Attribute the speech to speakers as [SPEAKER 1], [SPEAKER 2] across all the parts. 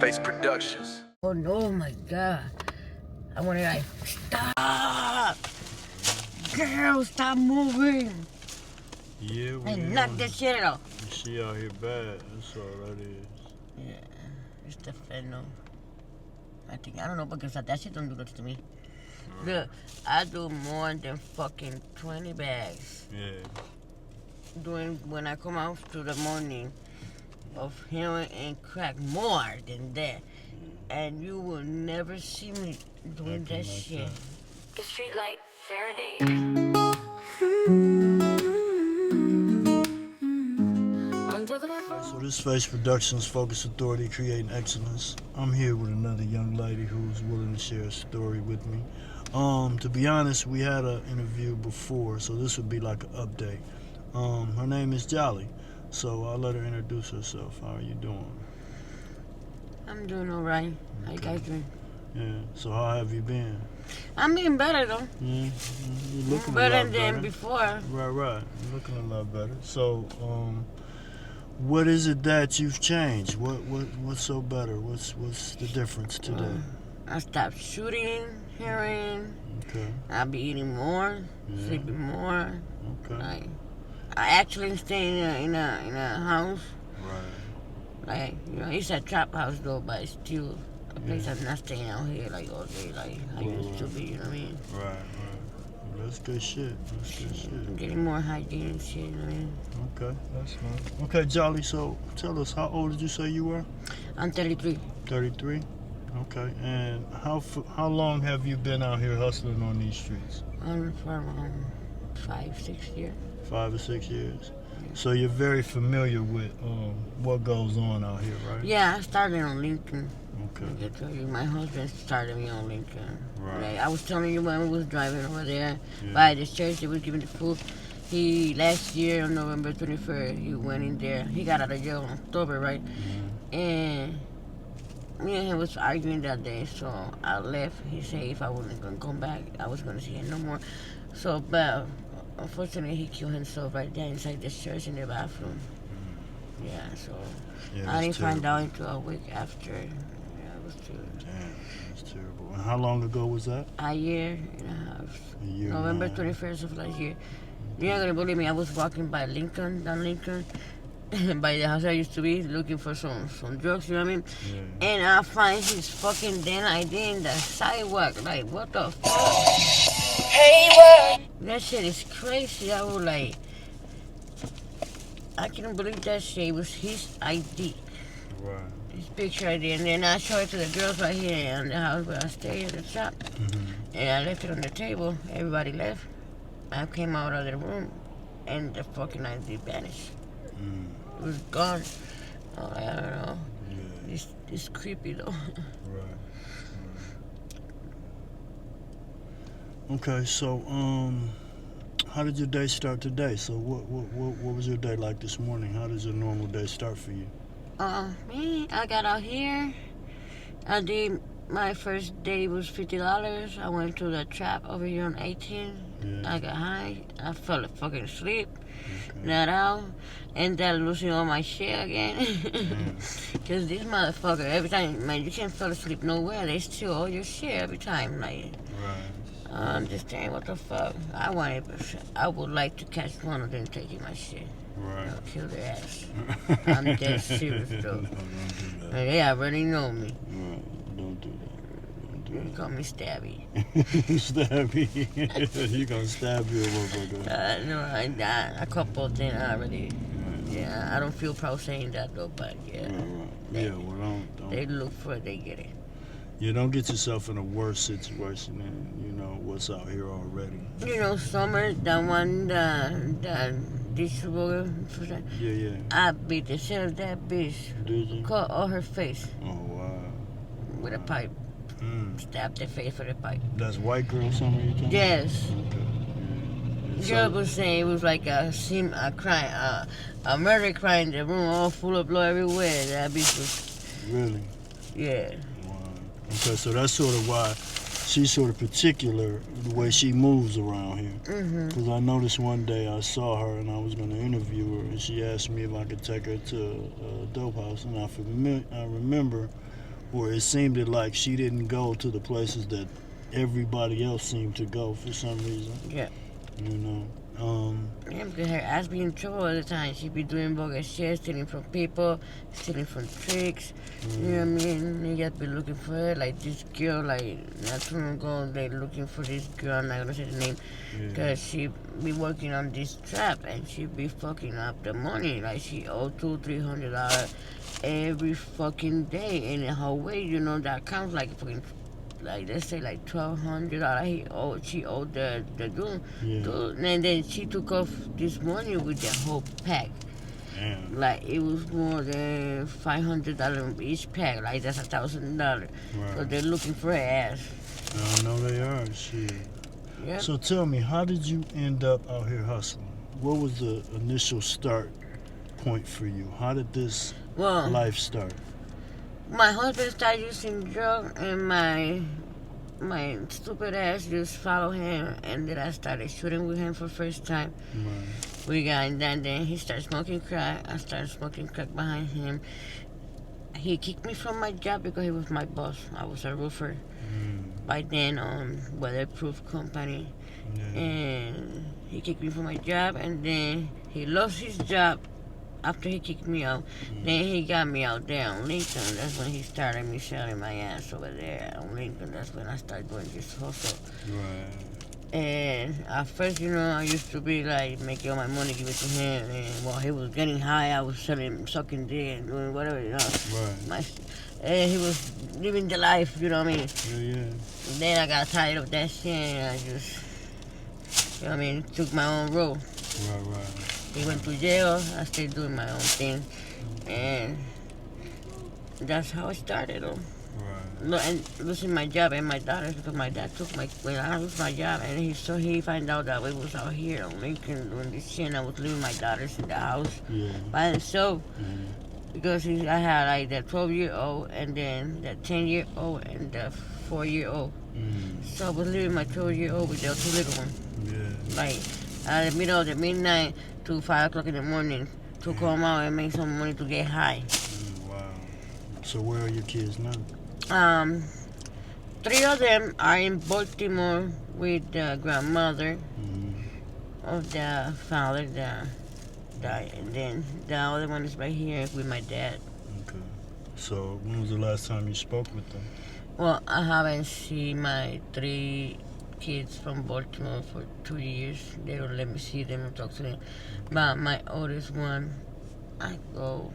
[SPEAKER 1] F.A.C.E Productions.
[SPEAKER 2] Oh no, my God. I want to like, stop! Girl, stop moving!
[SPEAKER 3] Yeah, we
[SPEAKER 2] And knock that shit off.
[SPEAKER 3] She out here bad, that's all that is.
[SPEAKER 2] Yeah, it's the fentanyl. I don't know, because that shit don't do that to me. Look, I do more than fucking 20 bags.
[SPEAKER 3] Yeah.
[SPEAKER 2] When I come out to the morning of heroin and crack, more than that. And you will never see me doing that shit.
[SPEAKER 4] The street light Faraday.
[SPEAKER 3] So this F.A.C.E Productions Focus Authority Creating Excellence. I'm here with another young lady who's willing to share a story with me. To be honest, we had an interview before, so this would be like an update. Her name is Jolly, so I'll let her introduce herself. How are you doing?
[SPEAKER 2] I'm doing all right. How you guys doing?
[SPEAKER 3] Yeah, so how have you been?
[SPEAKER 2] I'm getting better though.
[SPEAKER 3] Yeah, you're looking
[SPEAKER 2] Better
[SPEAKER 3] a lot better
[SPEAKER 2] than before.
[SPEAKER 3] Right. You're looking a lot better. So, what is it that you've changed? What's so better? What's the difference today?
[SPEAKER 2] I stopped shooting, heroin.
[SPEAKER 3] Okay.
[SPEAKER 2] I'll be eating more, sleeping more.
[SPEAKER 3] Okay.
[SPEAKER 2] Like, I actually stay in a house.
[SPEAKER 3] Right.
[SPEAKER 2] Like, it's a trap house though, but it's still a place I'm not staying out here like all day like I used to be, you know what I mean?
[SPEAKER 3] Right. That's good shit.
[SPEAKER 2] I'm getting more hygiene and shit, you know what I mean?
[SPEAKER 3] Okay, that's fine. Okay, Jolly, so tell us, how old did you say you were?
[SPEAKER 2] I'm 33.
[SPEAKER 3] 33? Okay, and how long have you been out here hustling on these streets?
[SPEAKER 2] For 5-6 years.
[SPEAKER 3] 5 or 6 years? So you're very familiar with what goes on out here, right?
[SPEAKER 2] Yeah, I started on Lincoln.
[SPEAKER 3] Okay.
[SPEAKER 2] I can tell you, my husband started me on Lincoln.
[SPEAKER 3] Right.
[SPEAKER 2] Like, I was telling you when we was driving over there by the church, they was giving the food. Last year on November 23rd, he went in there. He got out of jail in October, right?
[SPEAKER 3] Mm-hmm.
[SPEAKER 2] And me and him was arguing that day, so I left. He said if I wasn't going to come back, I was going to see him no more. So, but unfortunately, he killed himself right there inside the church in the bathroom.
[SPEAKER 3] Mm-hmm.
[SPEAKER 2] Yeah, so
[SPEAKER 3] Yeah,
[SPEAKER 2] I didn't find out until a week after. Yeah, it was too.
[SPEAKER 3] Damn, that's terrible. And how long ago was that?
[SPEAKER 2] A year and a half.
[SPEAKER 3] A year and a
[SPEAKER 2] November
[SPEAKER 3] half.
[SPEAKER 2] 21st of last year. You're not gonna believe me. I was walking by Lincoln, down Lincoln, by the house I used to be, looking for some drugs. You know what I mean?
[SPEAKER 3] Yeah.
[SPEAKER 2] And I find his fucking damn ID in the sidewalk. Like, what the fuck?
[SPEAKER 4] Hey, what?
[SPEAKER 2] That shit is crazy. I was like, I couldn't believe that shit. It was his ID.
[SPEAKER 3] Right.
[SPEAKER 2] His picture ID. And then I showed it to the girls right here in the house where I stay at the shop.
[SPEAKER 3] Mm-hmm.
[SPEAKER 2] And I left it on the table. Everybody left. I came out of the room, and the fucking ID vanished. It was gone. I don't know.
[SPEAKER 3] Yeah.
[SPEAKER 2] It's creepy though.
[SPEAKER 3] Right. Okay, so how did your day start today? So what was your day like this morning? How does your normal day start for you?
[SPEAKER 2] Me, I got out here. I did my first day was $50. I went to the trap over here on 18.
[SPEAKER 3] Yeah.
[SPEAKER 2] I got high. I fell fucking asleep.
[SPEAKER 3] Okay.
[SPEAKER 2] Got out. And then losing all my shit again. Because this motherfucker, every time, man, you can't fall asleep nowhere. They steal all your shit every time. Like,
[SPEAKER 3] Right.
[SPEAKER 2] I understand what the fuck. I would like to catch one of them taking my shit.
[SPEAKER 3] Right.
[SPEAKER 2] I'll kill their ass. I'm dead serious though.
[SPEAKER 3] No, don't do that.
[SPEAKER 2] They already know me.
[SPEAKER 3] Right. Don't do that.
[SPEAKER 2] You call me Stabby.
[SPEAKER 3] Stabby. You gonna stab you, motherfucker.
[SPEAKER 2] No, a couple of things already. Yeah, I don't feel proud saying that though, but yeah.
[SPEAKER 3] Right. Well, don't.
[SPEAKER 2] They look for it, they get it.
[SPEAKER 3] You don't get yourself in a worse situation than what's out here already.
[SPEAKER 2] You know, Summer, the one, the distributor.
[SPEAKER 3] Yeah.
[SPEAKER 2] I beat the shit out of that bitch.
[SPEAKER 3] Did you?
[SPEAKER 2] Cut all her face
[SPEAKER 3] Oh wow.
[SPEAKER 2] with a pipe. Stabbed her face with a pipe.
[SPEAKER 3] That's white girl Summer you talking?
[SPEAKER 2] Yes.
[SPEAKER 3] Okay. Yeah.
[SPEAKER 2] Girl was saying it was like a crime, a murder crime in the room, all full of blood everywhere. That bitch was.
[SPEAKER 3] Really?
[SPEAKER 2] Yeah.
[SPEAKER 3] Wow. Okay, so that's sort of why she's sort of particular the way she moves around here.
[SPEAKER 2] Mm-hmm.
[SPEAKER 3] Because I noticed one day I saw her and I was going to interview her, and she asked me if I could take her to a dope house, and I remember where it seemed like she didn't go to the places that everybody else seemed to go for some reason.
[SPEAKER 2] Yeah.
[SPEAKER 3] You know.
[SPEAKER 2] Yeah, because her ass be in trouble all the time. She be doing bogus shit, stealing from people, stealing from tricks. You know what I mean? You got to be looking for her. Like this girl, like not too long ago, they looking for this girl. I'm not gonna say the name, because she be working on this trap and she be fucking up the money. Like she owe $200-300 every fucking day, and in her way, you know, that counts like fucking. Like let's say like $1,200 she owed the dude, and then she took off this money with the whole pack.
[SPEAKER 3] Damn.
[SPEAKER 2] Like it was more than $500 each pack. Like that's $1,000.
[SPEAKER 3] Right.
[SPEAKER 2] So they're looking for her ass.
[SPEAKER 3] I know they are. Shit.
[SPEAKER 2] Yep.
[SPEAKER 3] So tell me, how did you end up out here hustling? What was the initial start point for you? How did this life start?
[SPEAKER 2] My husband started using drugs, and my stupid ass just followed him, and then I started shooting with him for the first time.
[SPEAKER 3] Right.
[SPEAKER 2] We got in that, then he started smoking crack. I started smoking crack behind him. He kicked me from my job because he was my boss. I was a roofer by then on weatherproof company.
[SPEAKER 3] Yeah.
[SPEAKER 2] And he kicked me from my job, and then he lost his job after he kicked me out. Then he got me out there on Lincoln. That's when he started me selling my ass over there on Lincoln. That's when I started doing this hustle.
[SPEAKER 3] Right.
[SPEAKER 2] And at first, you know, I used to be like making all my money, give it to him. And while he was getting high, I was sucking dick and doing whatever, you know.
[SPEAKER 3] Right.
[SPEAKER 2] And he was living the life, you know what I mean?
[SPEAKER 3] Yeah.
[SPEAKER 2] And then I got tired of that shit, and I just, you know what I mean, took my own road.
[SPEAKER 3] Right.
[SPEAKER 2] He went to jail. I stayed doing my own thing, and that's how it started.
[SPEAKER 3] Right.
[SPEAKER 2] And losing my job and my daughters, because my dad took when I lost my job, and he found out that we was out here on Lincoln doing this shit, and I was leaving my daughters in the house by himself, because I had like the 12-year-old, and then the 10-year-old, and the 4-year-old. So I was leaving my 12-year-old with the two little ones.
[SPEAKER 3] Yeah.
[SPEAKER 2] Like at the middle of the midnight to 5 o'clock in the morning to come out and make some money to get high.
[SPEAKER 3] Wow. So where are your kids now?
[SPEAKER 2] 3 of them are in Baltimore with the grandmother of the father that died, and then the other one is right here with my dad.
[SPEAKER 3] Okay. So when was the last time you spoke with them?
[SPEAKER 2] Well, I haven't seen my 3 kids from Baltimore for 2 years. They don't let me see them and talk to them. But my oldest one, I go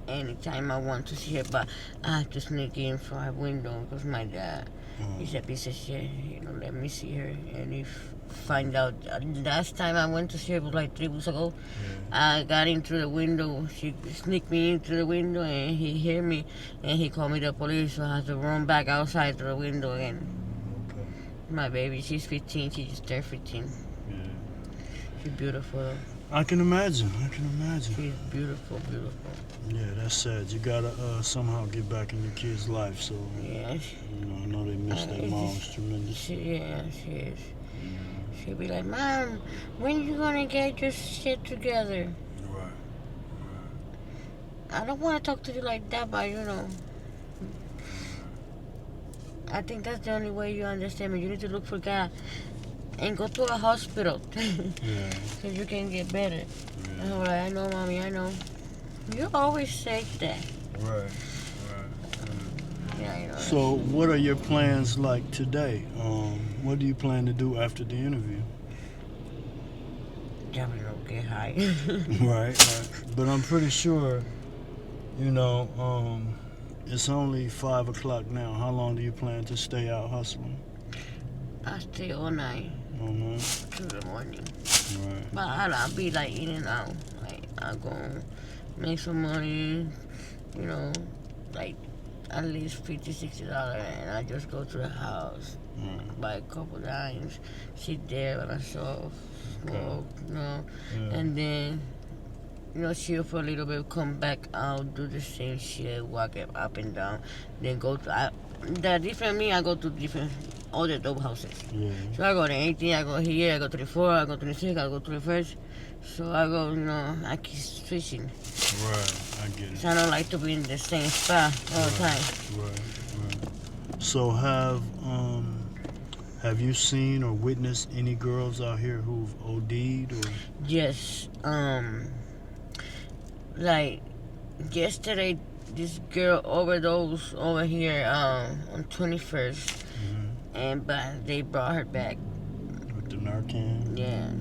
[SPEAKER 2] anytime I want to see her, but I have to sneak in from her window because my dad, he's a piece of shit. He don't let me see her. And if find out, last time I went to see her was like 3 weeks ago. I got in through the window. She sneaked me in through the window, and he heard me, and he called me the police, so I had to run back outside through the window again.
[SPEAKER 3] Okay.
[SPEAKER 2] My baby, she's 15. She just turned 15.
[SPEAKER 3] Yeah.
[SPEAKER 2] She's beautiful.
[SPEAKER 3] I can imagine.
[SPEAKER 2] She's beautiful.
[SPEAKER 3] Yeah, that's sad. You gotta somehow get back in your kid's life. So
[SPEAKER 2] Yeah.
[SPEAKER 3] you know, I know they miss their moms tremendously.
[SPEAKER 2] She is. She'll be like, Mom, when you gonna get your shit together?
[SPEAKER 3] Right.
[SPEAKER 2] I don't want to talk to you like that, but you know, I think that's the only way you understand me. You need to look for God and go to a hospital so you can get better.
[SPEAKER 3] Yeah.
[SPEAKER 2] And I'm like, I know, Mommy, I know. You always say that.
[SPEAKER 3] Right.
[SPEAKER 2] Yeah, you know.
[SPEAKER 3] So, what are your plans like today? What do you plan to do after the interview?
[SPEAKER 2] Definitely don't get high.
[SPEAKER 3] Right. But I'm pretty sure, you know, it's only 5 o'clock now. How long do you plan to stay out hustling?
[SPEAKER 2] I stay all night
[SPEAKER 3] All night.
[SPEAKER 2] to the morning.
[SPEAKER 3] Right.
[SPEAKER 2] But I'll be like in and out. Like, I'll go make some money, you know, like at least $50-$60, and I just go to the house, buy a couple dimes, sit there by myself, smoke, you know, and then, you know, chill for a little bit, come back out, do the same shit, walk up and down, then go to, the different me, I go to different other dope houses.
[SPEAKER 3] Yeah.
[SPEAKER 2] So I go to 18, I go here, I go to the 4, I go to the 6, I go to the 1st. So I go, I keep switching.
[SPEAKER 3] Right. I get it.
[SPEAKER 2] So I don't like to be in the same spot all the time.
[SPEAKER 3] Right. So have you seen or witnessed any girls out here who've OD'd or?
[SPEAKER 2] Yes. Like yesterday, this girl overdosed over here on 21st, but they brought her back.
[SPEAKER 3] With the Narcan?
[SPEAKER 2] Yeah,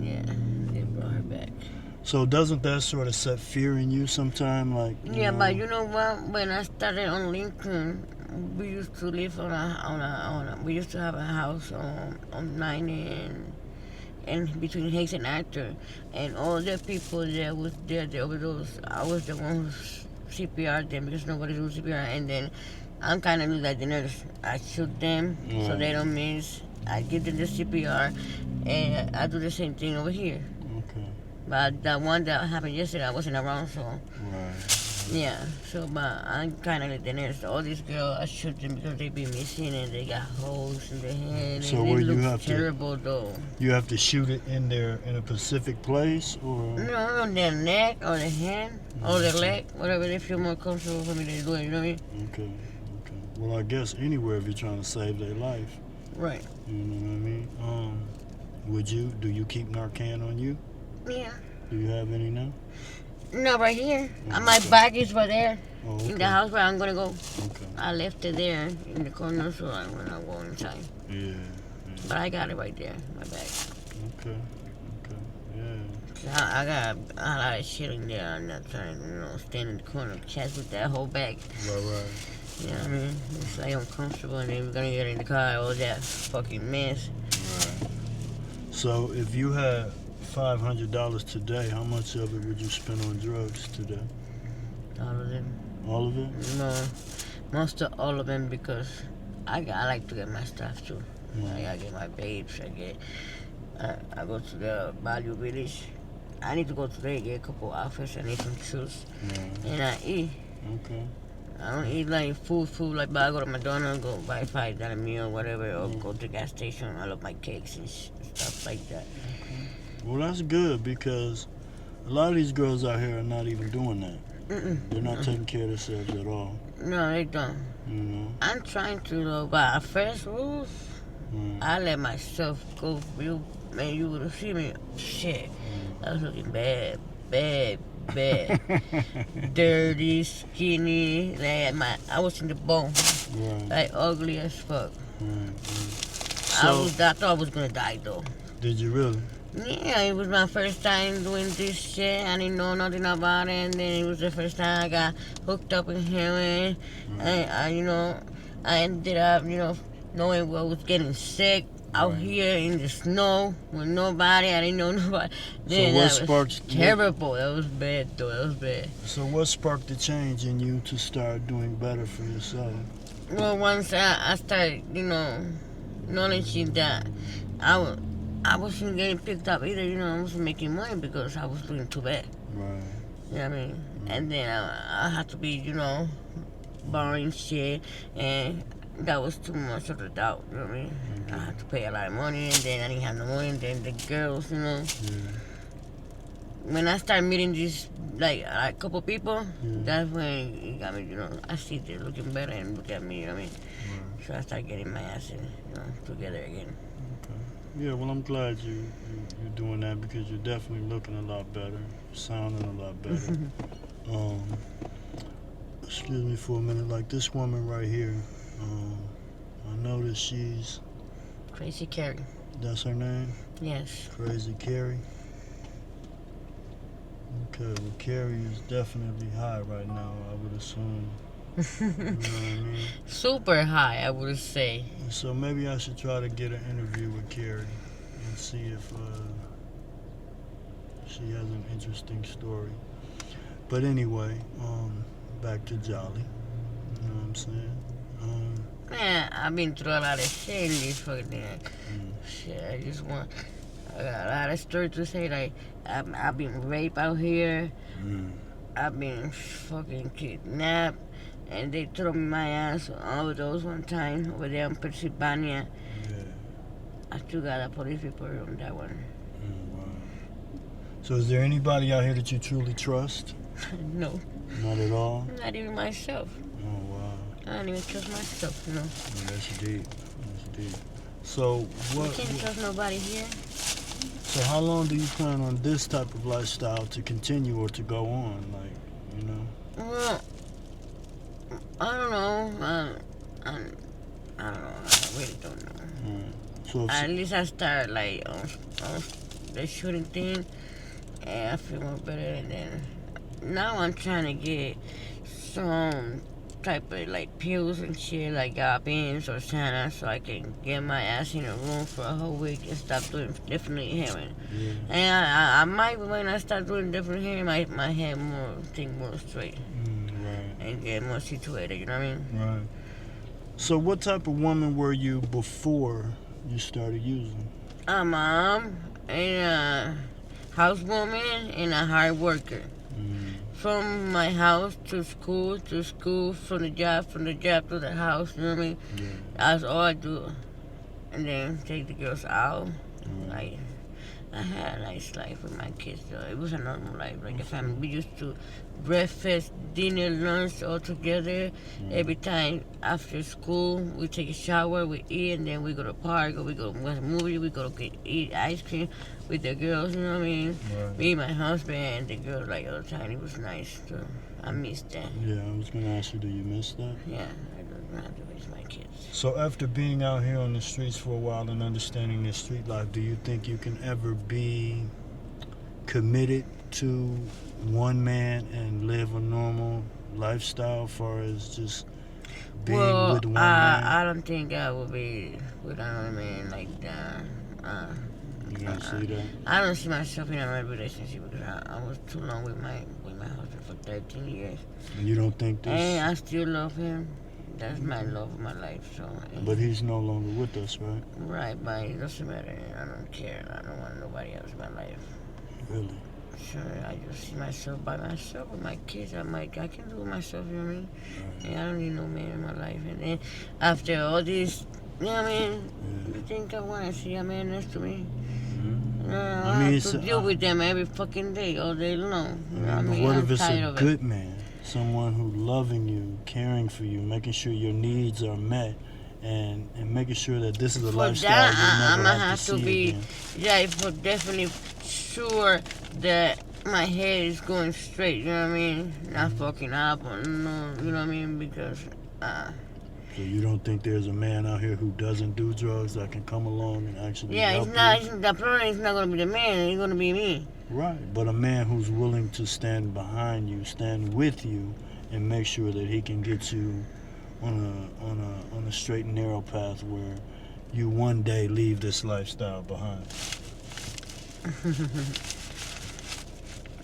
[SPEAKER 2] they brought her back.
[SPEAKER 3] So doesn't that sort of set fear in you sometime? Like
[SPEAKER 2] Yeah, but you know what? When I started on Lincoln, we used to live we used to have a house on 90 and between Hayes and Actor, and all the people that was there, they overdosed. I was the one who CPR them because nobody do CPR, and then I'm kind of like the nurse. I shoot them so they don't miss. I give them the CPR, and I do the same thing over here.
[SPEAKER 3] Okay.
[SPEAKER 2] But the one that happened yesterday, I wasn't around, so.
[SPEAKER 3] Right.
[SPEAKER 2] Yeah, so, but I'm kind of like the nurse. All these girls, I shoot them because they be missing and they got holes in their head.
[SPEAKER 3] So
[SPEAKER 2] and
[SPEAKER 3] where
[SPEAKER 2] they
[SPEAKER 3] you
[SPEAKER 2] look
[SPEAKER 3] have
[SPEAKER 2] terrible, though.
[SPEAKER 3] You have to shoot it in a specific place, or?
[SPEAKER 2] No, on their neck or their hand or their leg, whatever they feel more comfortable for me to do it, you know what I mean?
[SPEAKER 3] Okay. Well, I guess anywhere if you're trying to save their life.
[SPEAKER 2] Right.
[SPEAKER 3] You know what I mean? Do you keep Narcan on you?
[SPEAKER 2] Yeah.
[SPEAKER 3] Do you have any now?
[SPEAKER 2] No, right here. My bag is right there.
[SPEAKER 3] Oh, okay.
[SPEAKER 2] In the house where I'm going to go.
[SPEAKER 3] Okay.
[SPEAKER 2] I left it there in the corner so I'm going to go inside.
[SPEAKER 3] Yeah.
[SPEAKER 2] But I got it right there, my bag.
[SPEAKER 3] Okay. Yeah.
[SPEAKER 2] I got a lot of shit in there. I'm not trying to, stand in the corner and chat with that whole bag.
[SPEAKER 3] Right.
[SPEAKER 2] You know what I mean? It's like uncomfortable and then we're gonna get in the car, all that fucking mess.
[SPEAKER 3] Right. So if you had $500 today, how much of it would you spend on drugs today?
[SPEAKER 2] All of them.
[SPEAKER 3] All of it?
[SPEAKER 2] No, most of all of them because I like to get my stuff too. I gotta get my babes. I go to the Value Village. I need to go today get a couple outfits. I need some shoes. And I eat.
[SPEAKER 3] Okay.
[SPEAKER 2] I don't eat like food like, but I go to McDonald's, go buy $5 meal, whatever, or go to the gas station. I love my cakes and stuff like that.
[SPEAKER 3] Well, that's good because a lot of these girls out here are not even doing that. They're not taking care of themselves at all.
[SPEAKER 2] No, they don't.
[SPEAKER 3] You know?
[SPEAKER 2] I'm trying to, though, but at first, I let myself go real. Man, you would have seen me. Shit, I was looking bad. Dirty, skinny, like I was in the bone, like ugly as fuck.
[SPEAKER 3] So,
[SPEAKER 2] I thought I was gonna die though.
[SPEAKER 3] Did you really?
[SPEAKER 2] Yeah, it was my first time doing this shit. I didn't know nothing about it, and then it was the first time I got hooked up in heroin. I ended up, knowing I was getting sick. Out here in the snow with nobody. I didn't know nobody. Then
[SPEAKER 3] what
[SPEAKER 2] that
[SPEAKER 3] sparked?
[SPEAKER 2] was terrible. That was bad, though. That was bad.
[SPEAKER 3] So what sparked the change in you to start doing better for yourself?
[SPEAKER 2] Well, once I started, knowledge that I wasn't getting picked up either. I wasn't making money because I was doing too bad.
[SPEAKER 3] Right.
[SPEAKER 2] You know what I mean? And then I had to be, borrowing shit and. That was too much of a doubt, you know what I mean? I had to pay a lot of money, and then I didn't have no money, and then the girls, When I started meeting these, like, a couple people, that's when it got me, I see they're looking better and look at me, you know what I mean? So I started getting my ass, together again.
[SPEAKER 3] Okay. Yeah, well, I'm glad you're doing that because you're definitely looking a lot better, sounding a lot better. Excuse me for a minute, like this woman right here. I noticed she's...
[SPEAKER 2] Crazy Carrie.
[SPEAKER 3] That's her name?
[SPEAKER 2] Yes.
[SPEAKER 3] Crazy Carrie. Okay, well, Carrie is definitely high right now, I would assume. You know what I mean?
[SPEAKER 2] Super high, I would say.
[SPEAKER 3] So maybe I should try to get an interview with Carrie and see if she has an interesting story. But anyway, back to Jolly. You know what I'm saying?
[SPEAKER 2] Man, I've been through a lot of shit in this fucking shit. I got a lot of stories to say. Like, I've been raped out here. I've been fucking kidnapped. and they threw me my ass overdose one time over there in Pennsylvania.
[SPEAKER 3] Yeah.
[SPEAKER 2] I still got a police report on that one.
[SPEAKER 3] Oh, wow. So is there anybody out here that you truly trust?
[SPEAKER 2] No,
[SPEAKER 3] Not at all?
[SPEAKER 2] not even myself.
[SPEAKER 3] Oh, wow.
[SPEAKER 2] I don't even trust myself, you know.
[SPEAKER 3] Yeah, that's deep. That's deep. So
[SPEAKER 2] You
[SPEAKER 3] what?
[SPEAKER 2] can't trust nobody here.
[SPEAKER 3] So how long do you plan on this type of lifestyle to continue or to go on? Like, you know?
[SPEAKER 2] Well, I don't know. I don't know. I really don't know.
[SPEAKER 3] So if,
[SPEAKER 2] At least I start like on the shooting thing, and I feel more better. And then now I'm trying to get some type of like pills and shit, like beans or Santa, so I can get my ass in a room for a whole week and stop doing definitely heroin.
[SPEAKER 3] yeah.
[SPEAKER 2] And I might, when I start doing different heroin, my head more think more straight
[SPEAKER 3] Right.
[SPEAKER 2] and get more situated. You know what I mean?
[SPEAKER 3] Right. So what type of woman were you before you started using?
[SPEAKER 2] I'm a housewoman and a hard worker. From my house to school, from the job to the house, you know what I mean?
[SPEAKER 3] Yeah.
[SPEAKER 2] That's all I do. And then take the girls out.
[SPEAKER 3] Right.
[SPEAKER 2] Like, I had a nice life with my kids, though. It was a normal life, like a family. We used to breakfast, dinner, lunch all together. Every time after school, we take a shower, we eat, and then we go to the park, or we go to watch a movie, we go to eat ice cream with the girls, you know what I mean?
[SPEAKER 3] Right.
[SPEAKER 2] Me, my husband, and the girls, like, all the time. It was nice, so I miss that.
[SPEAKER 3] Yeah, I was gonna ask you, do you miss that?
[SPEAKER 2] Yeah, I don't have to raise my kids.
[SPEAKER 3] So after being out here on the streets for a while and understanding this street life, do you think you can ever be committed to one man and live a normal lifestyle as far as just being with one man?
[SPEAKER 2] I don't think I will be with another man like that.
[SPEAKER 3] You don't see that?
[SPEAKER 2] I don't see myself in a relationship because I was too long with my husband for 13 years.
[SPEAKER 3] And you don't think this?
[SPEAKER 2] And I still love him. That's my love of my life. So.
[SPEAKER 3] But he's no longer with us, right?
[SPEAKER 2] Right, but it doesn't matter. I don't care. I don't want nobody else in my life.
[SPEAKER 3] Really?
[SPEAKER 2] Sure, I just see myself by myself with my kids. I'm like, I can do it myself, you know what I mean? And I don't need no man in my life. And then after all this, you know what I mean? You think I want to see a man next to me? I have to deal with them every fucking day, all day long. You know what I mean?
[SPEAKER 3] What
[SPEAKER 2] I'm
[SPEAKER 3] if it's
[SPEAKER 2] tired
[SPEAKER 3] a
[SPEAKER 2] of
[SPEAKER 3] good man? Someone who loving you, caring for you, making sure your needs are met, and making sure that this is a
[SPEAKER 2] For
[SPEAKER 3] lifestyle
[SPEAKER 2] that,
[SPEAKER 3] you'll
[SPEAKER 2] I'm
[SPEAKER 3] never
[SPEAKER 2] gonna
[SPEAKER 3] have to
[SPEAKER 2] have to
[SPEAKER 3] see
[SPEAKER 2] be,
[SPEAKER 3] again.
[SPEAKER 2] yeah, for definitely sure that my head is going straight. You know what I mean? Not fucking up or no, you know what I mean? Because.
[SPEAKER 3] So you don't think there's a man out here who doesn't do drugs that can come along and actually
[SPEAKER 2] Yeah,
[SPEAKER 3] help
[SPEAKER 2] it's not.
[SPEAKER 3] you?
[SPEAKER 2] The problem is not gonna be the man. It's gonna be me.
[SPEAKER 3] Right, but a man who's willing to stand behind you, stand with you, and make sure that he can get you on a straight and narrow path where you one day leave this lifestyle behind.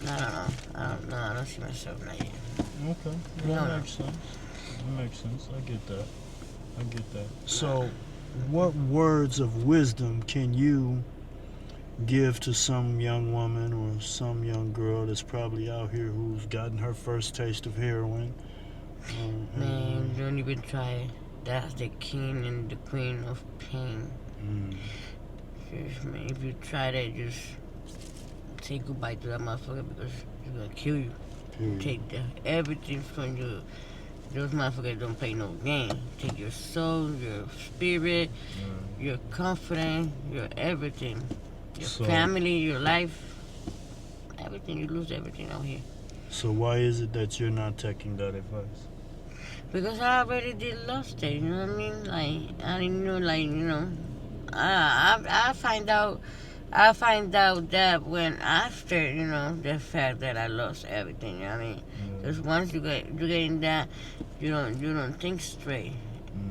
[SPEAKER 2] I don't know. I don't see myself like it.
[SPEAKER 3] Okay, that makes sense. That makes sense. I get that. So, what words of wisdom can you give to some young woman or some young girl that's probably out here who's gotten her first taste of heroin?
[SPEAKER 2] Man, don't even try. That's the king and the queen of pain. Just, man, if you try that, just say goodbye to that motherfucker because he's gonna kill you. Take everything from you. Those motherfuckers don't play no game. Take your soul, your spirit, your confidence, your everything. Your family, your life. Everything. You lose everything out here.
[SPEAKER 3] So why is it that you're not taking that advice?
[SPEAKER 2] Because I already did lost it, you know what I mean? Like, I didn't know, like, you know. I find out that when after, you know, the fact that I lost everything, you know what I mean? Because once you get in that, you don't think straight,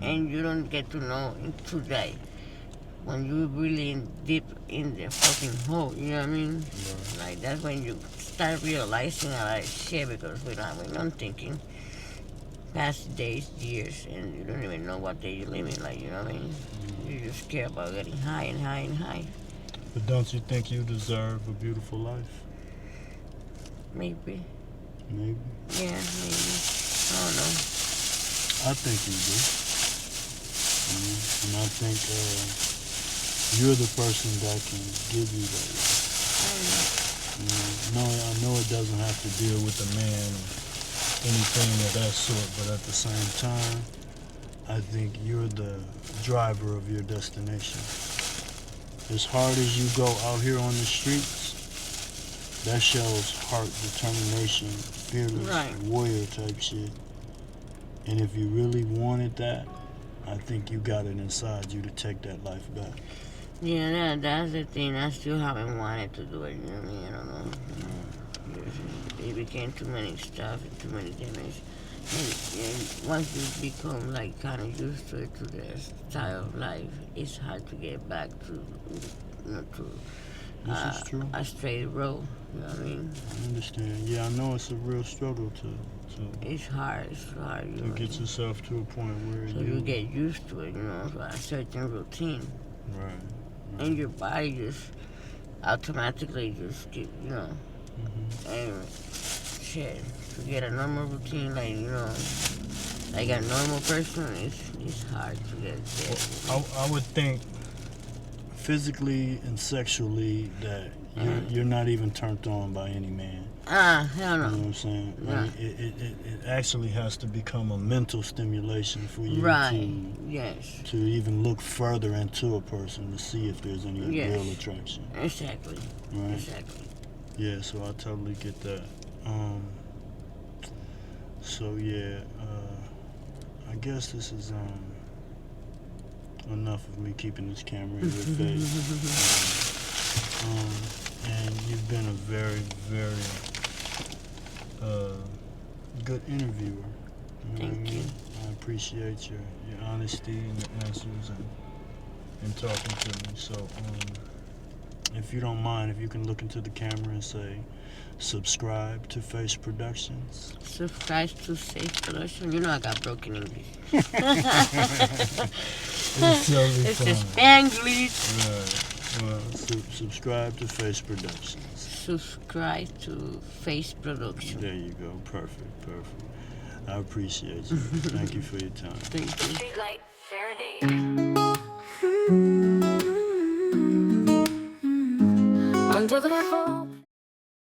[SPEAKER 2] and you don't get to know into that. When you really deep in the fucking hole, you know what I mean? Like that's when you start realizing a lot of shit because we're not thinking past days, years, and you don't even know what day you're living. Like you know what I mean? You just care about getting high and high and high.
[SPEAKER 3] But don't you think you deserve a beautiful life?
[SPEAKER 2] Maybe.
[SPEAKER 3] Maybe.
[SPEAKER 2] Yeah, maybe. I don't know.
[SPEAKER 3] I think you do. And I think you're the person that can give you that. No, I know it doesn't have to deal with a man or anything of that sort, but at the same time, I think you're the driver of your destination. As hard as you go out here on the streets, that shows heart, determination, fearless, warrior type shit. And if you really wanted that, I think you got it inside you to take that life back.
[SPEAKER 2] Yeah, that's the thing. I still haven't wanted to do it. You know what I mean? I don't know. It became too many stuff and too many damage. And once you become like kind of used to it, to the style of life, it's hard to get back to,
[SPEAKER 3] This is true.
[SPEAKER 2] a straight road. You know what I mean?
[SPEAKER 3] I understand. Yeah, I know it's a real struggle to
[SPEAKER 2] It's hard. It's hard. You
[SPEAKER 3] to
[SPEAKER 2] know,
[SPEAKER 3] get yourself to a point where
[SPEAKER 2] so you get used to it. You know, to a certain routine,
[SPEAKER 3] right.
[SPEAKER 2] and your body just automatically just get, you know. And shit, to get a normal routine, like, you know, like a normal person, it's hard to get there.
[SPEAKER 3] I would think physically and sexually that you're not even turned on by any man.
[SPEAKER 2] Hell no.
[SPEAKER 3] You know what I'm saying?
[SPEAKER 2] Yeah.
[SPEAKER 3] Like, it actually has to become a mental stimulation for you
[SPEAKER 2] Yes.
[SPEAKER 3] to even look further into a person to see if there's any real attraction.
[SPEAKER 2] Exactly.
[SPEAKER 3] Right?
[SPEAKER 2] Exactly.
[SPEAKER 3] Yeah, so I totally get that. So yeah, I guess this is enough of me keeping this camera in your face. And you've been a very, very good interviewer. You know
[SPEAKER 2] Thank you.
[SPEAKER 3] I appreciate your honesty and your answers and talking to me. So if you don't mind, if you can look into the camera and say, subscribe to F.A.C.E Productions.
[SPEAKER 2] Subscribe to F.A.C.E Production. You know I got broken English.
[SPEAKER 3] It's totally
[SPEAKER 2] It's
[SPEAKER 3] fine.
[SPEAKER 2] just Spanglish.
[SPEAKER 3] Right. Well, subscribe to F.A.C.E Productions.
[SPEAKER 2] Subscribe to F.A.C.E Production.
[SPEAKER 3] There you go. Perfect. I appreciate you. Thank you for your time.
[SPEAKER 2] Thank you.
[SPEAKER 4] Streetlight Serenade.
[SPEAKER 5] Under the